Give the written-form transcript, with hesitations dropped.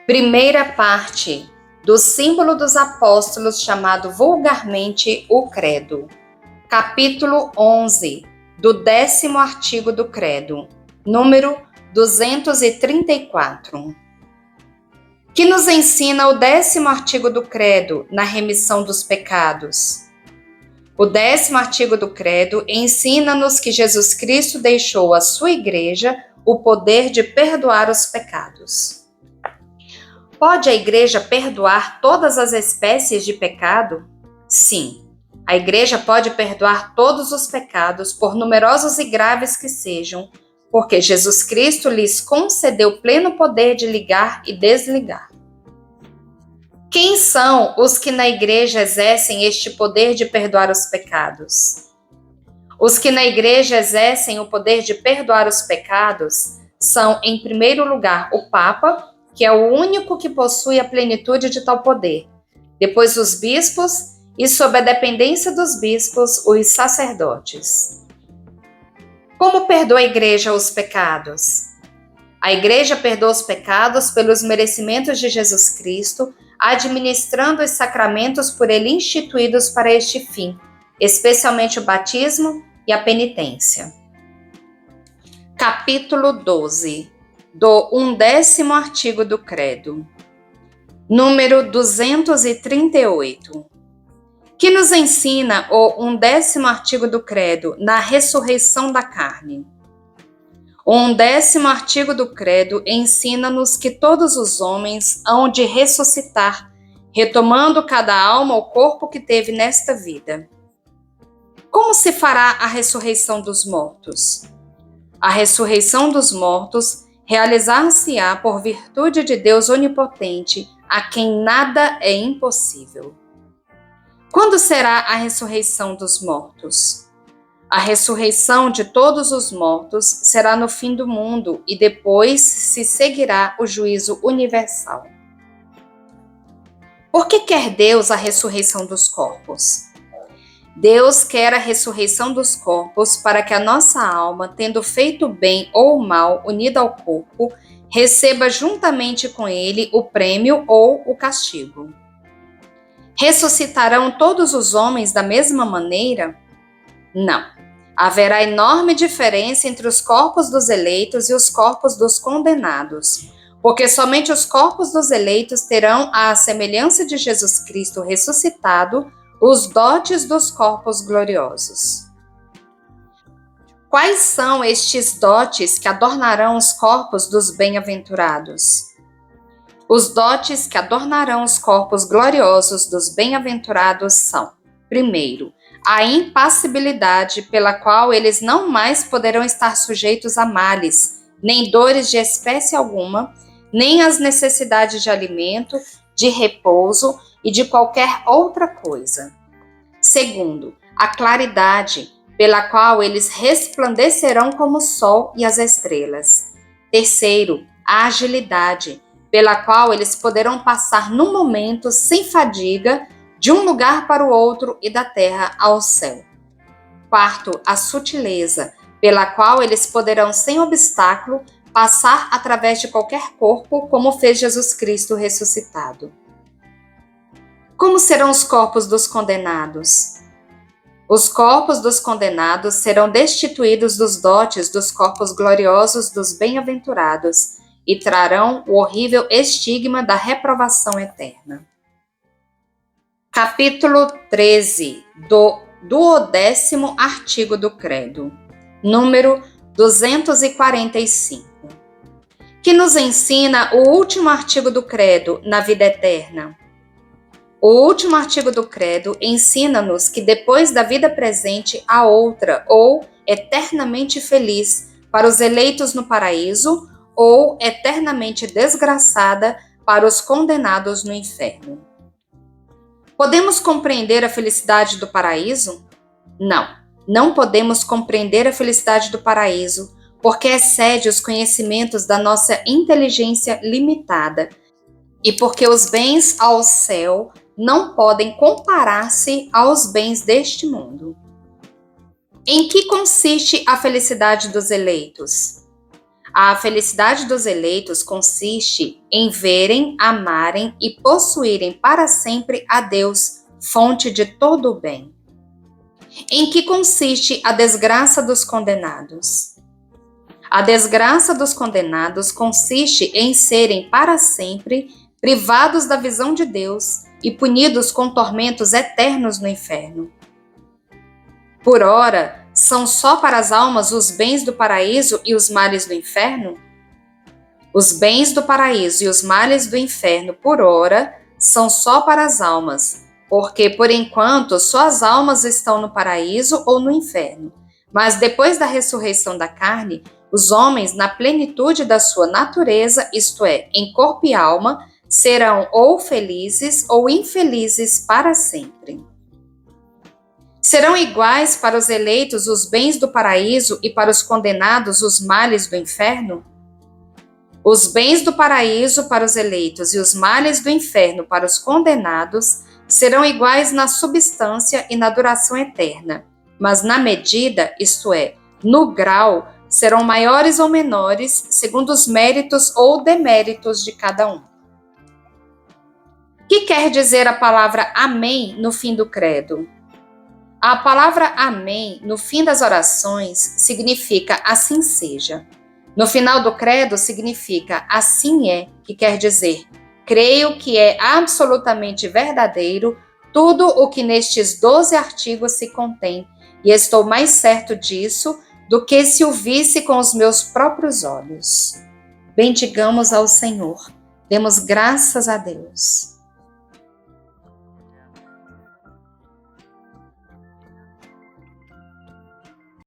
Primeira parte do símbolo dos apóstolos, chamado vulgarmente o Credo. Capítulo 11 do 10º artigo do Credo, número 234. Que nos ensina o 10º artigo do Credo na remissão dos pecados? O 10º artigo do Credo ensina-nos que Jesus Cristo deixou à sua Igreja o poder de perdoar os pecados. Pode a Igreja perdoar todas as espécies de pecado? Sim, a Igreja pode perdoar todos os pecados, por numerosos e graves que sejam, porque Jesus Cristo lhes concedeu pleno poder de ligar e desligar. Quem são os que na Igreja exercem este poder de perdoar os pecados? Os que na Igreja exercem o poder de perdoar os pecados são, em primeiro lugar, o Papa, que é o único que possui a plenitude de tal poder. Depois os bispos e, sob a dependência dos bispos, os sacerdotes. Como perdoa a Igreja os pecados? A Igreja perdoa os pecados pelos merecimentos de Jesus Cristo, administrando os sacramentos por ele instituídos para este fim, especialmente o batismo e a penitência. Capítulo 12 do 11º artigo do Credo, número 238, que nos ensina o 11º artigo do Credo na ressurreição da carne. O 11º artigo do Credo ensina-nos que todos os homens hão de ressuscitar, retomando cada alma o corpo que teve nesta vida. Como se fará a ressurreição dos mortos? A ressurreição dos mortos realizar-se-á por virtude de Deus onipotente, a quem nada é impossível. Quando será a ressurreição dos mortos? A ressurreição de todos os mortos será no fim do mundo e depois se seguirá o juízo universal. Por que quer Deus a ressurreição dos corpos? Deus quer a ressurreição dos corpos para que a nossa alma, tendo feito bem ou mal unida ao corpo, receba juntamente com ele o prêmio ou o castigo. Ressuscitarão todos os homens da mesma maneira? Não. Haverá enorme diferença entre os corpos dos eleitos e os corpos dos condenados, porque somente os corpos dos eleitos terão, à semelhança de Jesus Cristo ressuscitado, os dotes dos corpos gloriosos. Quais são estes dotes que adornarão os corpos dos bem-aventurados? Os dotes que adornarão os corpos gloriosos dos bem-aventurados são, primeiro, a impassibilidade pela qual eles não mais poderão estar sujeitos a males, nem dores de espécie alguma, nem as necessidades de alimento, de repouso e de qualquer outra coisa. Segundo, a claridade, pela qual eles resplandecerão como o sol e as estrelas. Terceiro, a agilidade, pela qual eles poderão passar num momento sem fadiga de um lugar para o outro e da terra ao céu. Quarto, a sutileza, pela qual eles poderão sem obstáculo passar através de qualquer corpo, como fez Jesus Cristo ressuscitado. Como serão os corpos dos condenados? Os corpos dos condenados serão destituídos dos dotes dos corpos gloriosos dos bem-aventurados e trarão o horrível estigma da reprovação eterna. Capítulo 13 do 10º artigo do Credo, número 245, que nos ensina o último artigo do Credo na vida eterna. O último artigo do Credo ensina-nos que depois da vida presente há outra, ou eternamente feliz, para os eleitos no paraíso, ou eternamente desgraçada para os condenados no inferno. Podemos compreender a felicidade do paraíso? Não, não podemos compreender a felicidade do paraíso, porque excede os conhecimentos da nossa inteligência limitada, e porque os bens ao céu não podem comparar-se aos bens deste mundo. Em que consiste a felicidade dos eleitos? A felicidade dos eleitos consiste em verem, amarem e possuírem para sempre a Deus, fonte de todo o bem. Em que consiste a desgraça dos condenados? A desgraça dos condenados consiste em serem para sempre privados da visão de Deus e punidos com tormentos eternos no inferno. Por ora, são só para as almas os bens do paraíso e os males do inferno? Os bens do paraíso e os males do inferno, por ora, são só para as almas, porque, por enquanto, só as almas estão no paraíso ou no inferno. Mas depois da ressurreição da carne, os homens, na plenitude da sua natureza, isto é, em corpo e alma, serão ou felizes ou infelizes para sempre. Serão iguais para os eleitos os bens do paraíso e para os condenados os males do inferno? Os bens do paraíso para os eleitos e os males do inferno para os condenados serão iguais na substância e na duração eterna, mas na medida, isto é, no grau, serão maiores ou menores, segundo os méritos ou deméritos de cada um. O que quer dizer a palavra amém no fim do credo? A palavra amém no fim das orações significa assim seja. No final do credo significa assim é, que quer dizer creio que é absolutamente verdadeiro tudo o que nestes 12 artigos se contém, e estou mais certo disso do que se o visse com os meus próprios olhos. Bendigamos ao Senhor, demos graças a Deus.